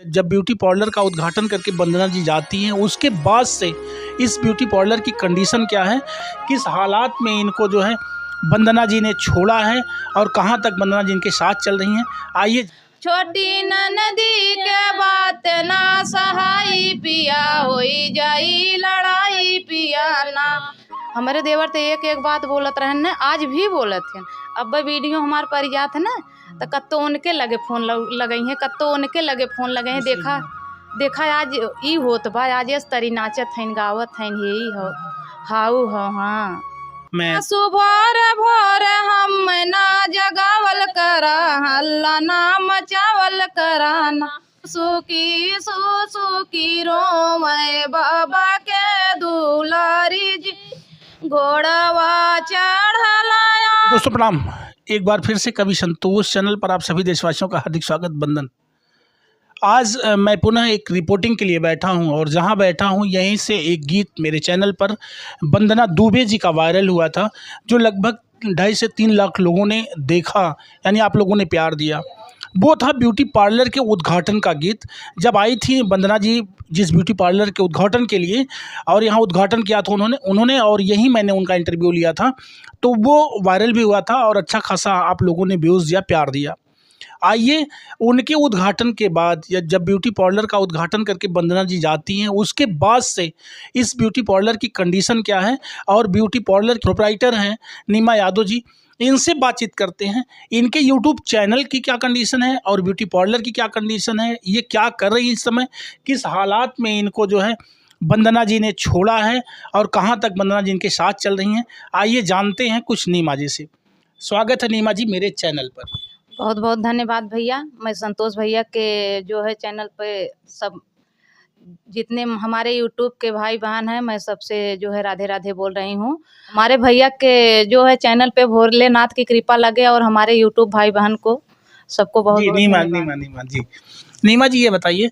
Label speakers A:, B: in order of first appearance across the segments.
A: जब beauty parlour का उद्घाटन करके वंदना जी जाती हैं, उसके बाद से इस ब्यूटी पार्लर की कंडीशन क्या है, किस हालात में इनको जो है वंदना जी ने छोड़ा है और कहां तक वंदना जी इनके साथ चल रही हैं। आइए।
B: छोटी नदी के बात ना सहाई पिया, होई जाई लड़ाई पिया ना। हमारे देवर तो एक एक बात बोलत रहन न, आज भी बोलत हैं। अब वीडियो हमार पर जात है ना, तो कत्तो उनके लगे फोन लगई हैं, कत्तो उनके लगे फोन लगे हैं। देखा आज ई होत बा, आज इस तरी नाचत हैं, गावत हैं, यही हो हाउ हो। हाँ
A: मैं
B: सुबह भोर हम ना जगावल करा, हल्ला ना मचावल कराना। सुकी सुकी रोवे बाबा के दुलारी जी, घोड़वा चढ़लाया।
A: दोस्तों प्रणाम। एक बार फिर से कवि संतोष चैनल पर आप सभी देशवासियों का हार्दिक स्वागत, वंदन। आज मैं पुनः एक रिपोर्टिंग के लिए बैठा हूं और जहां बैठा हूं यहीं से एक गीत मेरे चैनल पर वंदना दुबे जी का वायरल हुआ था, जो लगभग 2.5 से 3 लाख लोगों ने देखा, यानी आप लोगों ने प्यार दिया। वो था ब्यूटी पार्लर के उद्घाटन का गीत। जब आई थी वंदना जी जिस ब्यूटी पार्लर के उद्घाटन के लिए, और यहाँ उद्घाटन किया था उन्होंने और यहीं मैंने उनका इंटरव्यू लिया था, तो वो वायरल भी हुआ था और अच्छा खासा आप लोगों ने व्यूज़ दिया, प्यार दिया। आइए, उनके उद्घाटन के बाद या जब ब्यूटी पार्लर का उद्घाटन करके वंदना जी जाती हैं, उसके बाद से इस ब्यूटी पार्लर की कंडीशन क्या है और ब्यूटी पार्लर के प्रोप्राइटर हैं नीमा यादव जी, इनसे बातचीत करते हैं। इनके यूट्यूब चैनल की क्या कंडीशन है और ब्यूटी पार्लर की क्या कंडीशन है, ये क्या कर रही है इस समय, किस हालात में इनको जो है वंदना जी ने छोड़ा है और कहाँ तक वंदना जी इनके साथ चल रही हैं। आइए जानते हैं कुछ नीमा जी से। स्वागत है नीमा जी मेरे चैनल पर।
B: बहुत बहुत धन्यवाद भैया। मैं संतोष भैया के जो है चैनल पे सब जितने हमारे यूट्यूब के भाई बहन हैं, मैं सबसे जो है राधे राधे बोल रही हूँ। हमारे भैया के जो है चैनल पे भोलेनाथ की कृपा लगे और हमारे यूट्यूब भाई बहन को सबको बहुत
A: जी नीमा जी ये बताइए,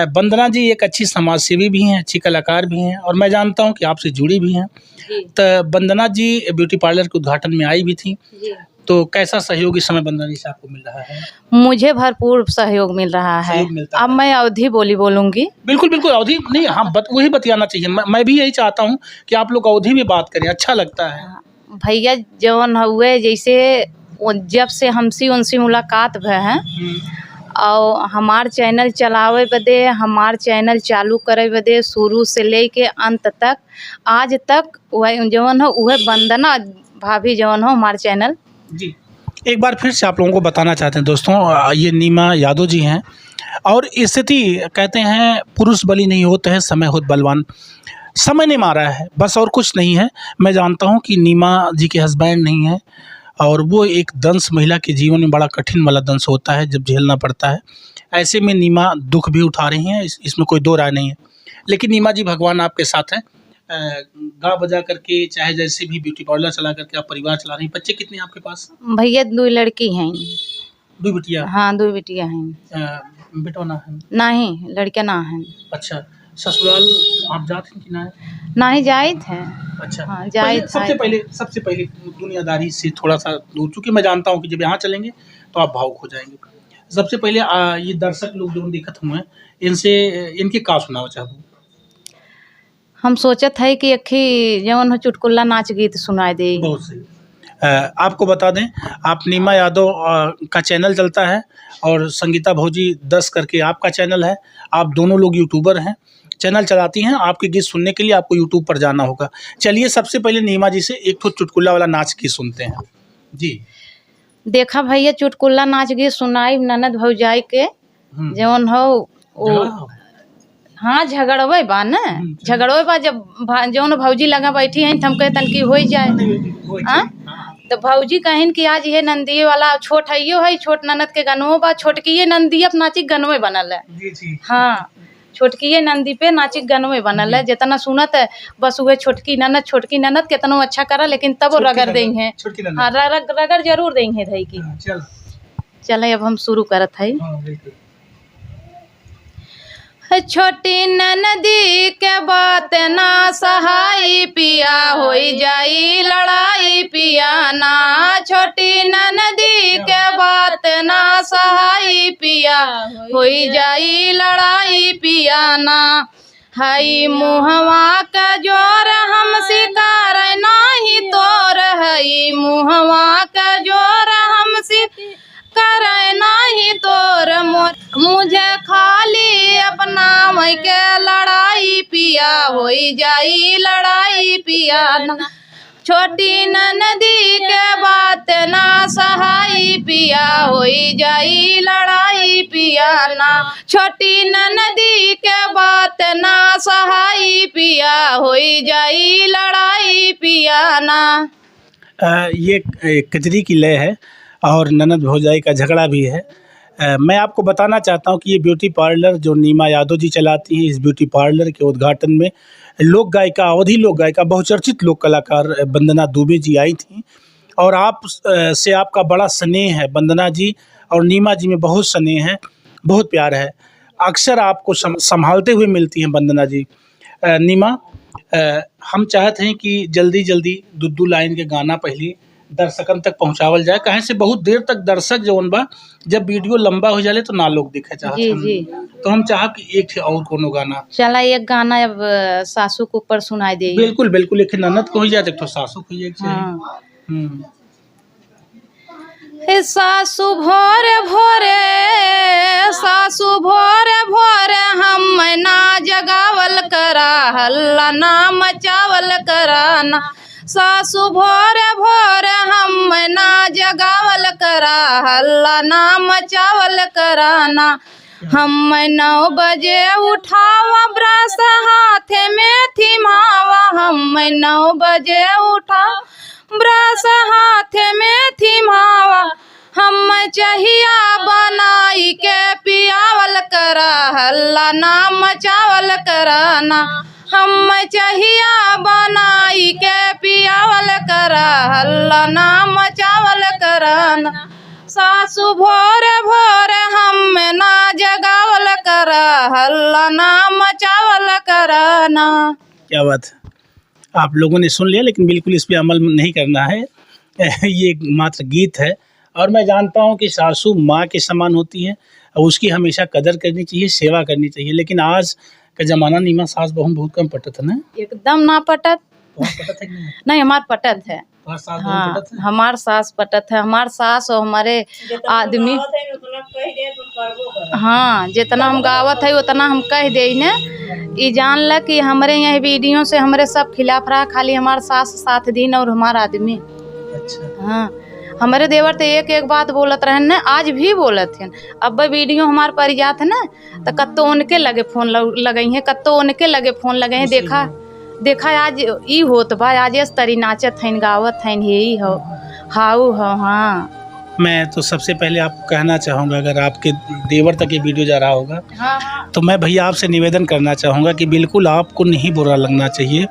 A: वंदना जी एक अच्छी समाज सेवी भी हैं, अच्छी कलाकार भी हैं और मैं जानता हूँ कि आपसे जुड़ी भी हैं। तो वंदना जी ब्यूटी पार्लर के उद्घाटन में आई भी थी, तो कैसा सहयोग इस समय वंदना जी से आपको मिल रहा है?
B: मुझे भरपूर सहयोग मिल रहा है। अब मैं अवधि बोलूँगी।
A: बिल्कुल अवधि नहीं, हाँ वही बतियाना चाहिए। मैं भी यही चाहता हूँ कि आप लोग अवधि में बात करें, अच्छा लगता है।
B: भैया जवन हुए जैसे जब से हमसे उनसे मुलाकात भय है और हमार चैनल चलावे बदे, हमार चैनल चालू करे बदे शुरू से लेके अंत तक आज तक वह जवन हो वह वंदना भाभी जवन हो हमार चैनल।
A: जी एक बार फिर से आप लोगों को बताना चाहते हैं दोस्तों, ये नीमा यादव जी हैं और स्थिति कहते हैं पुरुष बलि नहीं होते हैं, समय होत बलवान। समय ने मारा है बस, और कुछ नहीं है। मैं जानता हूँ कि नीमा जी के हस्बैंड नहीं हैं और वो एक दंश महिला के जीवन में बड़ा कठिन वाला दंश होता है जब झेलना पड़ता है। ऐसे में नीमा दुख भी उठा रही हैं, इसमें कोई दो राय नहीं है। लेकिन नीमा जी भगवान आपके साथ हैं, गा बजा करके चाहे जैसे भी ब्यूटी पार्लर चला करके आप परिवार चला रही हैं। बच्चे कितने हैं आपके पास?
B: भैया 2 लड़की हैं।
A: 2 बिटिया? हाँ
B: 2 बिटिया हैं।
A: बेटा ना है?
B: नहीं, लड़कियाँ ना हैं।
A: अच्छा, ससुराल आप जाते हैं कि ना?
B: नहीं जाए थे।
A: अच्छा
B: हाँ, जाए
A: सबसे पहले दुनियादारी से थोड़ा सा दूर, चूँकि मैं जानता हूँ कि जब यहाँ चलेंगे तो आप भावुक हो जाएंगे। सबसे पहले ये दर्शक लोग जो दिक्कत हुए इनसे इनके का सुनाओ चाहूँ।
B: हम सोचत है कि अखी जवन हो चुटकुल्ला नाच गीत सुनाई दे।
A: बहुत सही। आपको बता दें, आप नीमा यादव का चैनल चलता है और संगीता भौजी 10 करके आपका चैनल है। आप दोनों लोग यूट्यूबर हैं, चैनल चलाती हैं। आपके गीत सुनने के लिए आपको यूट्यूब पर जाना होगा। चलिए सबसे पहले नीमा जी से एक तो चुटकुल्ला वाला नाच गीत सुनते हैं। जी
B: देखा भैया, चुटकुल्ला नाच गीत सुनाई ननद भौजाई के जवन हो हाँ झगड़वे बा न, झगड़वे बा जब जौन भौजी लगा बैठी हैं हम कहतन की हो जाए। हाँ तो भौजी कहिन कि आज ये नंदिये वाला छोट है, छोट ननद के गनवो बा, छोटकी नंदी अब नाची गनवे बनल है। हाँ छोटकी नंदी पे नाची गनवे बनल है। जितना सुनत है बस वह छोटकी ननद कितना अच्छा करा, लेकिन तब वो रगड़ देंगे। हाँ रगड़ जरूर देंगे धई की। चले अब हम शुरू करत है। छोटी ननदी के बात ना सहाई पिया होई जाई लड़ाई पिया ना। छोटी ननदी के बात ना सहाई पिया होई जाई लड़ाई पिया ना। हई मुहवा का जोर हम शिकार नाही तोर। हई मुहवा का जोर हम शिकार नाही तोर। मुझे खाली अपना मई के लड़ाई पिया होई जाई लड़ाई पिया ना। छोटी ननदी के बात ना सहाई पिया होई जाई लड़ाई पिया ना। छोटी ननदी के बात ना सहाई पिया होई जाई लड़ाई पिया ना।
A: ये कजरी की लय है और ननद भौजाई का झगड़ा भी है। मैं आपको बताना चाहता हूँ कि ये ब्यूटी पार्लर जो नीमा यादव जी चलाती हैं, इस ब्यूटी पार्लर के उद्घाटन में लोक गायिका, अवधी लोक गायिका, बहुचर्चित लोक कलाकार वंदना दुबे जी आई थी। और आप से आपका बड़ा स्नेह है वंदना जी, और नीमा जी में बहुत स्नेह है, बहुत प्यार है। अक्सर आपको संभालते हुए मिलती हैं वंदना जी। नीमा, हम चाहते हैं कि जल्दी जल्दी दुद्दू लाइन के गाना पहले दर्शकन तक पहुँचावल जाए। कहें से बहुत देर तक दर्शक जौन बा, जब वीडियो लंबा हो जाले तो ना लोग दिखे चाहते
B: जी
A: हैं।
B: जी,
A: तो हम चाह कि एक थे और कोनो गाना।
B: चला एक गाना अब सासू के ऊपर सुनाई दे।
A: बिल्कुल बिल्कुल, एक ननद को ही जाए तो सासू को ही।
B: हाँ। सासू भोरे भोरे, सासू भोरे भोरे हम ना जगावल करा, हल्ला ना मचावल करा ना। सासू भोरे भोरे हम ना जगावल करा, हल्ला ना मचावल करा ना। हम 9 बजे उठावा ब्रश हाथे में थिमावा। हम 9 बजे उठा ब्रश हाथे में थिमावा। हम चाहिया बनाई के पियावल करा, हल्ला ना मचावल करा ना। हम चाहिया बनाई के पियावल करा, हल्ला ना मचावल करा ना। सासू भोरे भोरे हम ना जगावल करा, हल्ला ना मचावल करा ना।
A: क्या बात है, आप लोगों ने सुन लिया, लेकिन बिल्कुल इस पे अमल नहीं करना है। ये मात्र गीत है, और मैं जानता हूँ कि सासू माँ के समान होती है और उसकी हमेशा कदर करनी चाहिए, सेवा करनी चाहिए। लेकिन आज का जमाना नीमा, सास बहू बहुत कम पटत है ना?
B: एकदम ना पटत।
A: पटत है नहीं?
B: नहीं, हमार पटत है।
A: हाँ,
B: हमार सास पटत है। हमार सास और हमारे आदमी, हाँ, जितना हम गावत है उतना हम कह दे ने। ये जान ल कि हमारे यहाँ वीडियो से हमारे सब खिलाफ रहा, खाली हमार सास 7 दिन और हमारा आदमी।
A: अच्छा।
B: हाँ, हमारे देवर तो एक एक बात बोलत रहे न, आज भी बोलत हैं। अब वीडियो हमार पर जात है ना, तो कत्तो उनके लगे फोन लगई है, कत्तो उनके लगे फोन लगे हैं। देखा देखा आज ई होत बा, आज इस तरी नाचत हैं, गावत हैं, यही हो हाउ हो। हाँ,
A: मैं तो सबसे पहले आपको कहना चाहूँगा, अगर आपके देवर तक ये वीडियो जा रहा होगा,
B: हाँ,
A: तो मैं भैया आपसे निवेदन करना चाहूँगा कि बिल्कुल आपको नहीं बुरा लगना चाहिए,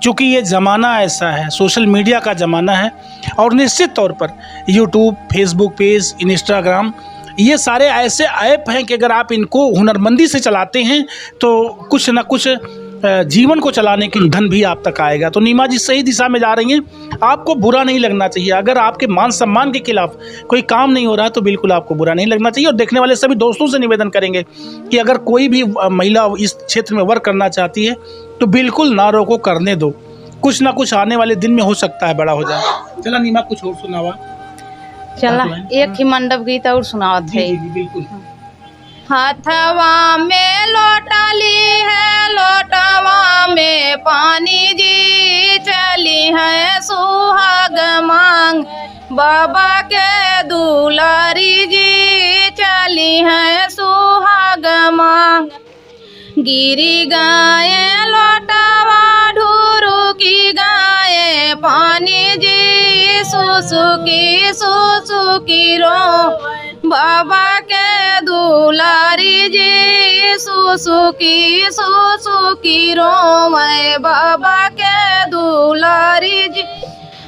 A: क्योंकि ये ज़माना ऐसा है, सोशल मीडिया का ज़माना है। और निश्चित तौर पर यूट्यूब, फेसबुक पेज, इंस्टाग्राम, ये सारे ऐसे ऐप हैं कि अगर आप इनको हुनरमंदी से चलाते हैं तो कुछ ना कुछ जीवन को चलाने की धन भी आप तक आएगा। तो नीमा जी सही दिशा में जा रही हैं, आपको बुरा नहीं लगना चाहिए। अगर आपके मान सम्मान के खिलाफ कोई काम नहीं हो रहा तो बिल्कुल आपको बुरा नहीं लगना चाहिए। और देखने वाले सभी दोस्तों से निवेदन करेंगे कि अगर कोई भी महिला इस क्षेत्र में वर्क करना चाहती है तो बिल्कुल ना रोको, करने दो। कुछ ना कुछ आने वाले दिन में हो सकता है बड़ा हो जाए। चला नीमा, कुछ और सुनावा।
B: चला एक ही मंडप गीत और सुनावत है।
A: बिल्कुल।
B: हथवा में लोटा ली है, लोटवा में पानी जी, चली है सुहाग मांग बाबा के दुलारी जी, चली है सुहाग मांग। गिरी गाये लोटवा ढूरू की गाये पानी जी, सुसुकी रो बाबा के दुलारी जी, सुसुकी रो मैं बाबा के दुलारी जी।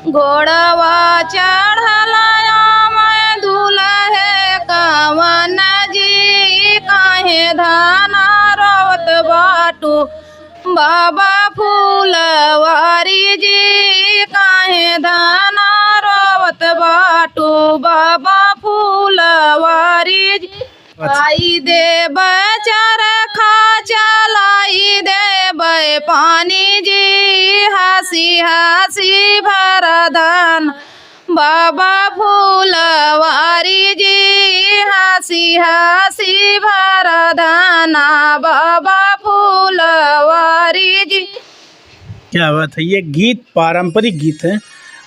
B: घोड़वा चढ़लाया मैं दूल्हे कवन जी, काहे धाना रोवत बाटू बाबा फूलवारी जी काहे धाना रोवत बाटू बाबा फूलवारी जी आई दे चरखा चलाई दे पानी जी हंसी हंसी भरदान बाबा फूलवारी जी हंसी हंसी भरदाना बाबा फूलवारी जी।
A: क्या बात है। ये गीत पारंपरिक गीत हैं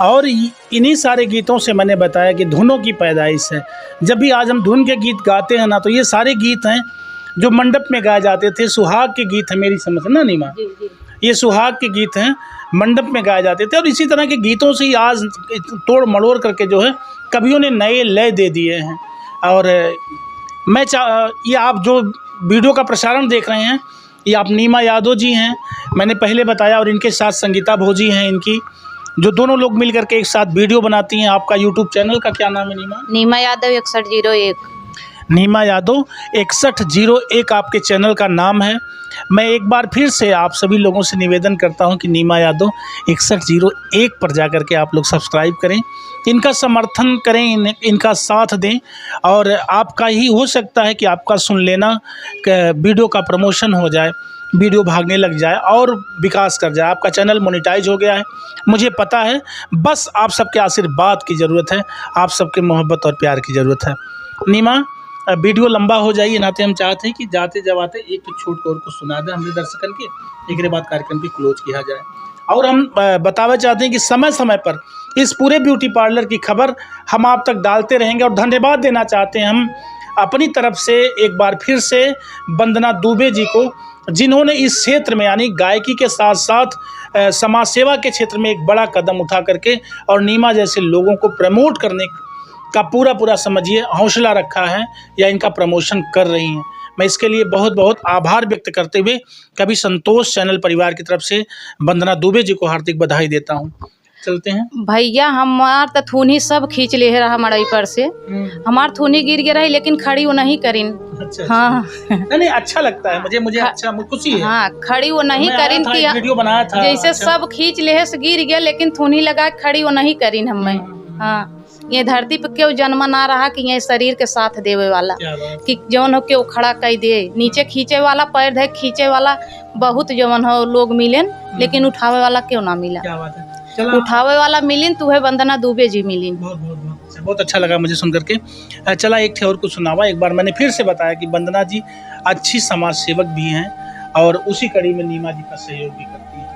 A: और इन्हीं सारे गीतों से मैंने बताया कि धुनों की पैदाइश है। जब भी आज हम धुन के गीत गाते हैं ना, तो ये सारे गीत हैं जो मंडप में गाए जाते थे। सुहाग के गीत हैं, मेरी समझ ना नीमा, ये सुहाग के गीत हैं, मंडप में गाए जाते थे। और इसी तरह के गीतों से ही आज तोड़ मड़ोड़ करके जो है कवियों ने नए लय दे दिए हैं। और ये आप जो वीडियो का प्रसारण देख रहे हैं, ये आप नीमा यादव जी हैं, मैंने पहले बताया, और इनके साथ संगीता भोजी हैं, इनकी जो दोनों लोग मिल करके एक साथ वीडियो बनाती हैं। आपका यूट्यूब चैनल का क्या नाम है नीमा?
B: नीमा यादव 6101।
A: नीमा यादव 6101 आपके चैनल का नाम है। मैं एक बार फिर से आप सभी लोगों से निवेदन करता हूं कि नीमा यादव 6101 पर जाकर के आप लोग सब्सक्राइब करें, इनका समर्थन करें, इनका साथ दें। और आपका ही हो सकता है कि आपका सुन लेना वीडियो का प्रमोशन हो जाए, वीडियो भागने लग जाए और विकास कर जाए। आपका चैनल मोनेटाइज हो गया है, मुझे पता है, बस आप सबके आशीर्वाद की ज़रूरत है, आप सबके मोहब्बत और प्यार की ज़रूरत है। नीमा, वीडियो लंबा हो जाइए, नाते हम चाहते हैं कि जाते जब आते एक तो छोट को और को सुना दें हमने दर्शकन के, एक बाद कार्यक्रम की क्लोज किया जाए। और हम बताना चाहते हैं कि समय समय पर इस पूरे ब्यूटी पार्लर की खबर हम आप तक डालते रहेंगे। और धन्यवाद देना चाहते हैं हम अपनी तरफ से एक बार फिर से वंदना दुबे जी को, जिन्होंने इस क्षेत्र में यानी गायकी के साथ साथ समाज सेवा के क्षेत्र में एक बड़ा कदम उठा करके और नीमा जैसे लोगों को प्रमोट करने का पूरा समझिए हौसला रखा है या इनका प्रमोशन कर रही हैं। मैं इसके लिए बहुत बहुत आभार व्यक्त करते हुए कभी संतोष चैनल परिवार की तरफ से वंदना दुबे जी को हार्दिक बधाई देता हूं। चलते हैं
B: भैया, हमार तो थूनी सब खींच ले रहा हमारे ऊपर से, हमार थूनी गिर गया रही लेकिन खड़ी वो नहीं करीन।
A: अच्छा,
B: हाँ
A: नहीं अच्छा लगता है मुझे अच्छा खुशी है।
B: हाँ, खड़ी वो नहीं करीन कि
A: वीडियो बनाया था
B: जैसे
A: अच्छा।
B: सब खींच ले से गिर गया लेकिन थूनी लगा खड़ी वो नहीं करीन हमें। हाँ, ये धरती पे क्यों जन्म ना रहा कि ये शरीर के साथ देवे वाला कि जौन हो के वो खड़ा कर दे, नीचे खींचे वाला, पैर धे खींचे वाला बहुत जौन हो लोग मिलेन, लेकिन उठावे वाला क्यों ना मिला।
A: क्या बात है।
B: उठावे वाला मिलिन तो है वंदना दुबे जी मिलिन।
A: बहुत अच्छा लगा मुझे सुन करके। चला एक थे और कुछ सुनावा। एक बार मैंने फिर से बताया कि वंदना जी अच्छी समाज सेवक भी हैं और उसी कड़ी में नीमा जी का सहयोग भी करती हैं।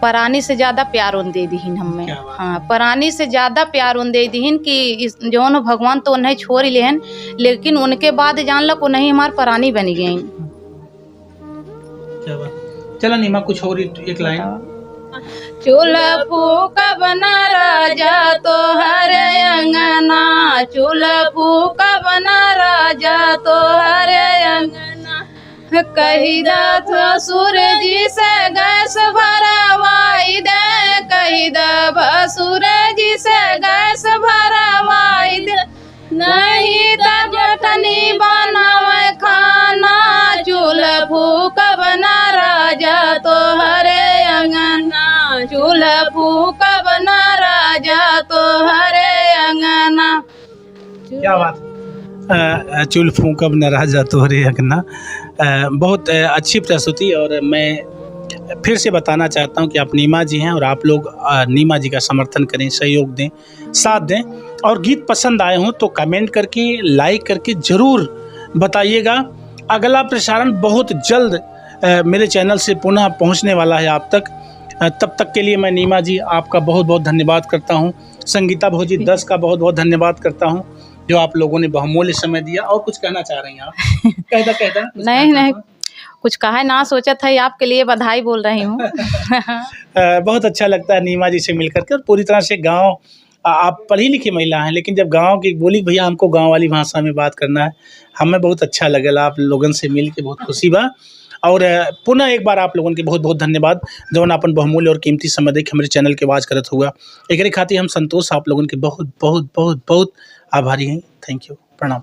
B: परानी से ज्यादा प्यार उन दे दीन हमें। हाँ, परानी से ज्यादा प्यार उन दे दीन कि जौन भगवान तो उन्हें छोड़ ही लेहन, लेकिन उनके बाद जान लग नहीं हमार परानी बनी गई।
A: चला नीमा कुछ और एक लाइन।
B: चूल्हा फूका बना राजा तो हर अंगना, चूल्हा फूका बना राजा तो हर अंगना, कही दा सूरज से गैस भरवाई दे, कही दा सूरज से गैस भरवाई दे, नहीं तब जटनी बनावे खाना, चूल्हा फूका बना राजा तो हर अंगना, चूल्हा फूका बना राजा तो हरे अंगना।
A: क्या बात, चूल्हा फूका बना राजा तो हरे अंगना। बहुत अच्छी प्रस्तुति। और मैं फिर से बताना चाहता हूं कि आप नीमा जी हैं और आप लोग नीमा जी का समर्थन करें, सहयोग दें, साथ दें। और गीत पसंद आए हों तो कमेंट करके, लाइक करके ज़रूर बताइएगा। अगला प्रसारण बहुत जल्द मेरे चैनल से पुनः पहुंचने वाला है आप तक। तब तक के लिए मैं नीमा जी आपका बहुत बहुत धन्यवाद करता हूं। संगीता भोजी 10 का बहुत बहुत धन्यवाद करता हूं जो आप लोगों ने बहुमूल्य समय दिया। और कुछ कहना चाह रही हैं आप? कहता
B: नहीं कुछ कहा ना सोचा था, आपके लिए बधाई बोल रही हूँ।
A: बहुत अच्छा लगता है नीमा जी से मिलकर के। और पूरी तरह से गाँव, आप पढ़ी लिखी महिला हैं लेकिन जब गांव की बोली भैया हमको गांव वाली भाषा में बात करना है, हमें बहुत अच्छा लगेला। आप लोगों से मिल के बहुत खुशी बा। और पुनः एक बार आप लोगों के बहुत बहुत धन्यवाद जौन अपन बहुमूल्य और कीमती समय देख हमारे चैनल के आवाज़ करत हुआ। एक खातिर हम संतोष आप लोगों के बहुत बहुत बहुत बहुत आभारी हैं। थैंक यू, प्रणाम।